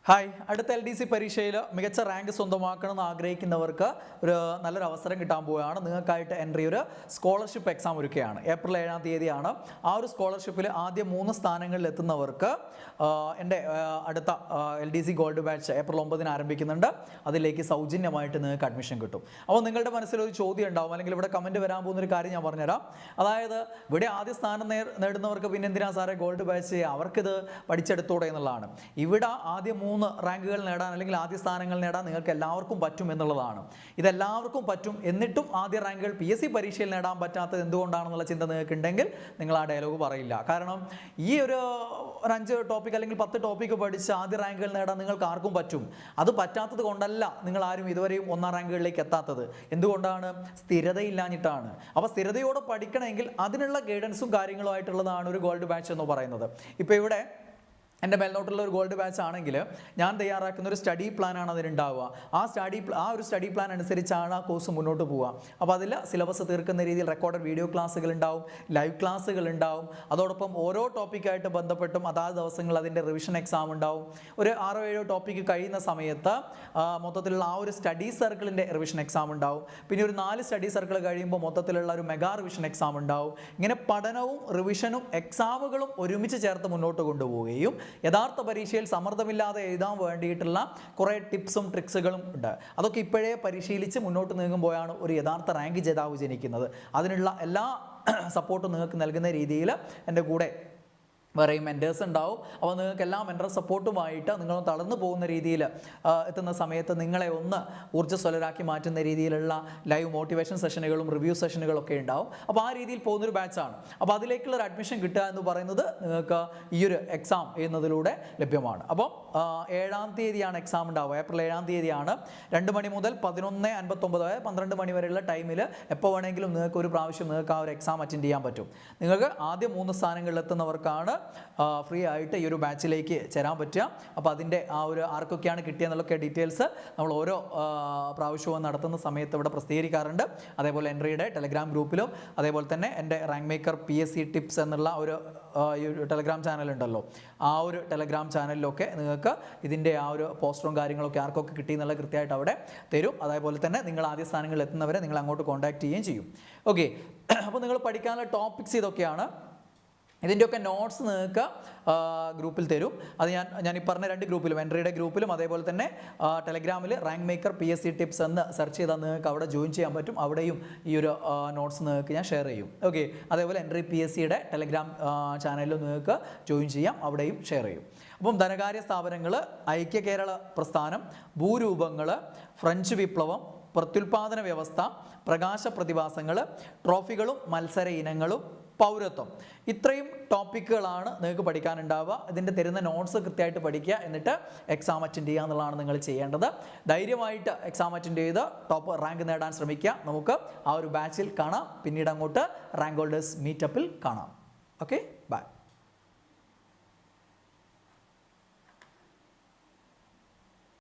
Hi, അടുത്ത LDC പരീക്ഷയിൽ മികച്ച റാങ്ക് സ്വന്തമാക്കണമെന്ന് ആഗ്രഹിക്കുന്നവർക്ക് ഒരു നല്ലൊരു അവസരം കിട്ടാൻ പോവുകയാണ്. നിങ്ങൾക്കായിട്ട് എൻട്രി ഒരു സ്കോളർഷിപ്പ് എക്സാം ഒരുക്കുകയാണ്. ഏപ്രിൽ 7-ാം തീയതിയാണ്. ആ ഒരു സ്കോളർഷിപ്പിൽ ആദ്യ 3 സ്ഥാനങ്ങളിൽ എത്തുന്നവർക്ക് എൻ്റെ അടുത്ത LDC ഗോൾഡ് ബാച്ച് ഏപ്രിൽ 9-ന് ആരംഭിക്കുന്നുണ്ട്. അതിലേക്ക് സൗജന്യമായിട്ട് നിങ്ങൾക്ക് അഡ്മിഷൻ കിട്ടും. അപ്പോൾ നിങ്ങളുടെ മനസ്സിലൊരു ചോദ്യം ഉണ്ടാവും, അല്ലെങ്കിൽ ഇവിടെ കമൻറ്റ് വരാൻ പോകുന്നൊരു കാര്യം ഞാൻ പറഞ്ഞുതരാം. അതായത് ഇവിടെ ആദ്യ സ്ഥാനം നേടുന്നവർക്ക് പിന്നെ എന്തിനാ സാറേ ഗോൾഡ് ബാച്ച്, അവർക്കിത് പഠിച്ചെടുത്തൂടെ എന്നുള്ളതാണ്. ഇവിടെ ആദ്യ 3 റാങ്കുകൾ നേടാൻ അല്ലെങ്കിൽ ആദ്യ സ്ഥാനങ്ങൾ നേടാൻ നിങ്ങൾക്ക് എല്ലാവർക്കും പറ്റും എന്നുള്ളതാണ്. ഇതെല്ലാവർക്കും പറ്റും, എന്നിട്ടും ആദ്യ റാങ്കുകൾ PSC പരീക്ഷയിൽ നേടാൻ പറ്റാത്തത് എന്തുകൊണ്ടാണെന്നുള്ള ചിന്ത നിങ്ങൾക്ക് ഉണ്ടെങ്കിൽ നിങ്ങൾ ആ ഡയലോഗ് പറയില്ല. കാരണം ഈ ഒരു 5 ടോപ്പിക് അല്ലെങ്കിൽ 10 ടോപ്പിക്ക് പഠിച്ച് ആദ്യ റാങ്കുകൾ നേടാൻ നിങ്ങൾക്ക് ആർക്കും പറ്റും. അത് പറ്റാത്തത് കൊണ്ടല്ല നിങ്ങൾ ആരും ഇതുവരെയും 1-ാം റാങ്കുകളിലേക്ക് എത്താത്തത്. എന്തുകൊണ്ടാണ്? സ്ഥിരതയില്ലാഞ്ഞിട്ടാണ്. അപ്പോൾ സ്ഥിരതയോടെ പഠിക്കണമെങ്കിൽ അതിനുള്ള ഗൈഡൻസും കാര്യങ്ങളുമായിട്ടുള്ളതാണ് ഒരു ഗോൾഡ് ബാച്ച് എന്ന് പറയുന്നത്. ഇപ്പോൾ ഇവിടെ എൻ്റെ മേൽനോട്ടുള്ള ഒരു ഗോൾഡ് ബാച്ച് ആണെങ്കിൽ ഞാൻ തയ്യാറാക്കുന്ന ഒരു സ്റ്റഡി പ്ലാനാണ് അതിനുണ്ടാവുക. ആ ഒരു സ്റ്റഡി പ്ലാൻ അനുസരിച്ചാണ് ആ കോഴ്സ് മുന്നോട്ട് പോവുക. അപ്പോൾ അതിൽ സിലബസ് തീർക്കുന്ന രീതിയിൽ റെക്കോർഡഡ് വീഡിയോ ക്ലാസ്സുകൾ ഉണ്ടാവും, ലൈവ് ക്ലാസ്സുകൾ ഉണ്ടാവും. അതോടൊപ്പം ഓരോ ടോപ്പിക്കായിട്ട് ബന്ധപ്പെട്ടും അതാത് ദിവസങ്ങളിൽ അതിൻ്റെ റിവിഷൻ എക്സാം ഉണ്ടാവും. ഒരു 6-7 ടോപ്പിക്ക് കഴിയുന്ന സമയത്ത് മൊത്തത്തിലുള്ള ആ ഒരു സ്റ്റഡി സർക്കിളിൻ്റെ റിവിഷൻ എക്സാം ഉണ്ടാവും. പിന്നെ ഒരു 4 സ്റ്റഡി സർക്കിൾ കഴിയുമ്പോൾ മൊത്തത്തിലുള്ള ഒരു മെഗാ റിവിഷൻ എക്സാം ഉണ്ടാവും. ഇങ്ങനെ പഠനവും റിവിഷനും എക്സാമുകളും ഒരുമിച്ച് ചേർത്ത് മുന്നോട്ട് കൊണ്ടുപോവുകയും യഥാർത്ഥ പരീക്ഷയിൽ സമ്മർദ്ദമില്ലാതെ എഴുതാൻ വേണ്ടിയിട്ടുള്ള കുറേ ടിപ്സും ട്രിക്സുകളും ഉണ്ട്. അതൊക്കെ ഇപ്പോഴേ പരിശീലിച്ച് മുന്നോട്ട് നീങ്ങുമ്പോഴാണ് ഒരു യഥാർത്ഥ റാങ്ക് ജേതാവ് ജനിക്കുന്നത്. അതിനുള്ള എല്ലാ സപ്പോർട്ടും നിങ്ങൾക്ക് നൽകുന്ന രീതിയിൽ എൻ്റെ കൂടെ വേറെയും മെൻറ്റേഴ്സ് ഉണ്ടാവും. അപ്പോൾ നിങ്ങൾക്ക് എല്ലാ മെൻറ്റർ സപ്പോർട്ടുമായിട്ട് നിങ്ങൾ തളർന്നു പോകുന്ന രീതിയിൽ എത്തുന്ന സമയത്ത് നിങ്ങളെ ഒന്ന് ഊർജ്ജസ്വലരാക്കി മാറ്റുന്ന രീതിയിലുള്ള ലൈവ് മോട്ടിവേഷൻ സെഷനുകളും റിവ്യൂ സെഷനുകളൊക്കെ ഉണ്ടാവും. അപ്പോൾ ആ രീതിയിൽ പോകുന്നൊരു ബാച്ചാണ്. അപ്പോൾ അതിലേക്കുള്ള ഒരു അഡ്മിഷൻ കിട്ടുക എന്ന് പറയുന്നത് നിങ്ങൾക്ക് ഈ ഒരു എക്സാം ചെയ്യുന്നതിലൂടെ ലഭ്യമാണ്. അപ്പോൾ 7-ാം തീയതിയാണ് എക്സാം ഉണ്ടാവുക. ഏപ്രിൽ 7-ാം തീയതിയാണ്. 2 മണി മുതൽ 11:59 വരെ 12 മണി വരെയുള്ള ടൈമിൽ എപ്പോൾ വേണമെങ്കിലും നിങ്ങൾക്ക് ഒരു പ്രാവശ്യം നിങ്ങൾക്ക് ആ ഒരു എക്സാം അറ്റൻഡ് ചെയ്യാൻ പറ്റും. നിങ്ങൾക്ക് ആദ്യ 3 സ്ഥാനങ്ങളിൽ എത്തുന്നവർക്കാണ് ഫ്രീ ആയിട്ട് ഈ ഒരു ബാച്ചിലേക്ക് ചേരാൻ പറ്റുക. അപ്പോൾ അതിൻ്റെ ആ ഒരു ആർക്കൊക്കെയാണ് കിട്ടിയെന്നുള്ളൊക്കെ ഡീറ്റെയിൽസ് നമ്മൾ ഓരോ പ്രാവശ്യവും നടത്തുന്ന സമയത്ത് ഇവിടെ പ്രസിദ്ധീകരിക്കാറുണ്ട്. അതേപോലെ എൻട്രിയുടെ ടെലഗ്രാം ഗ്രൂപ്പിലും അതേപോലെ തന്നെ എൻ്റെ റാങ്ക് മേക്കർ PSC ടിപ്സ് എന്നുള്ള ഒരു ടെലഗ്രാം ചാനലുണ്ടല്ലോ, ആ ഒരു ടെലഗ്രാം ചാനലിലൊക്കെ നിങ്ങൾക്ക് ഇതിൻ്റെ ആ ഒരു പോസ്റ്ററും കാര്യങ്ങളൊക്കെ ആർക്കൊക്കെ കിട്ടിയെന്നുള്ള കൃത്യമായിട്ട് അവിടെ തരും. അതേപോലെ തന്നെ നിങ്ങൾ ആദ്യ സ്ഥാനങ്ങളിൽ എത്തുന്നവരെ നിങ്ങൾ അങ്ങോട്ട് കോൺടാക്ട് ചെയ്യുകയും ചെയ്യും. ഓക്കെ, അപ്പോൾ നിങ്ങൾ പഠിക്കാനുള്ള ടോപ്പിക്സ് ഇതൊക്കെയാണ്. ഇതിൻ്റെയൊക്കെ നോട്ട്സ് നിങ്ങൾക്ക് ഗ്രൂപ്പിൽ തരും. അത് ഞാൻ ഈ പറഞ്ഞ 2 ഗ്രൂപ്പിലും, എൻട്രിയുടെ ഗ്രൂപ്പിലും അതേപോലെ തന്നെ ടെലഗ്രാമിൽ റാങ്ക് മേക്കർ PSC ടിപ്സ് എന്ന് സെർച്ച് ചെയ്താൽ നിങ്ങൾക്ക് അവിടെ ജോയിൻ ചെയ്യാൻ പറ്റും. അവിടെയും ഈ ഒരു നോട്ട്സ് നിങ്ങൾക്ക് ഞാൻ ഷെയർ ചെയ്യും. ഓക്കെ, അതേപോലെ എൻട്രി PSCയുടെ ടെലഗ്രാം ചാനലിൽ നിങ്ങൾക്ക് ജോയിൻ ചെയ്യാം, അവിടെയും ഷെയർ ചെയ്യും. അപ്പം ധനകാര്യ സ്ഥാപനങ്ങൾ, ഐക്യ കേരള പ്രസ്ഥാനം, ഭൂരൂപങ്ങൾ, ഫ്രഞ്ച് വിപ്ലവം, പ്രത്യുൽപാദന വ്യവസ്ഥ, പ്രകാശ പ്രതിഭാസങ്ങൾ, ട്രോഫികളും മത്സര ഇനങ്ങളും, പൗരത്വം, ഇത്രയും ടോപ്പിക്കുകളാണ് നിങ്ങൾക്ക് പഠിക്കാനുണ്ടാവുക. ഇതിൻ്റെ തരുന്ന നോട്ട്സ് കൃത്യമായിട്ട് പഠിക്കുക, എന്നിട്ട് എക്സാം അറ്റൻഡ് ചെയ്യുക എന്നുള്ളതാണ് നിങ്ങൾ ചെയ്യേണ്ടത്. ധൈര്യമായിട്ട് എക്സാം അറ്റൻഡ് ചെയ്ത് ടോപ്പ് റാങ്ക് നേടാൻ ശ്രമിക്കുക. നമുക്ക് ആ ഒരു ബാച്ചിൽ കാണാം. പിന്നീട് അങ്ങോട്ട് റാങ്ക് ഹോൾഡേഴ്സ് മീറ്റപ്പിൽ കാണാം. Okay, by.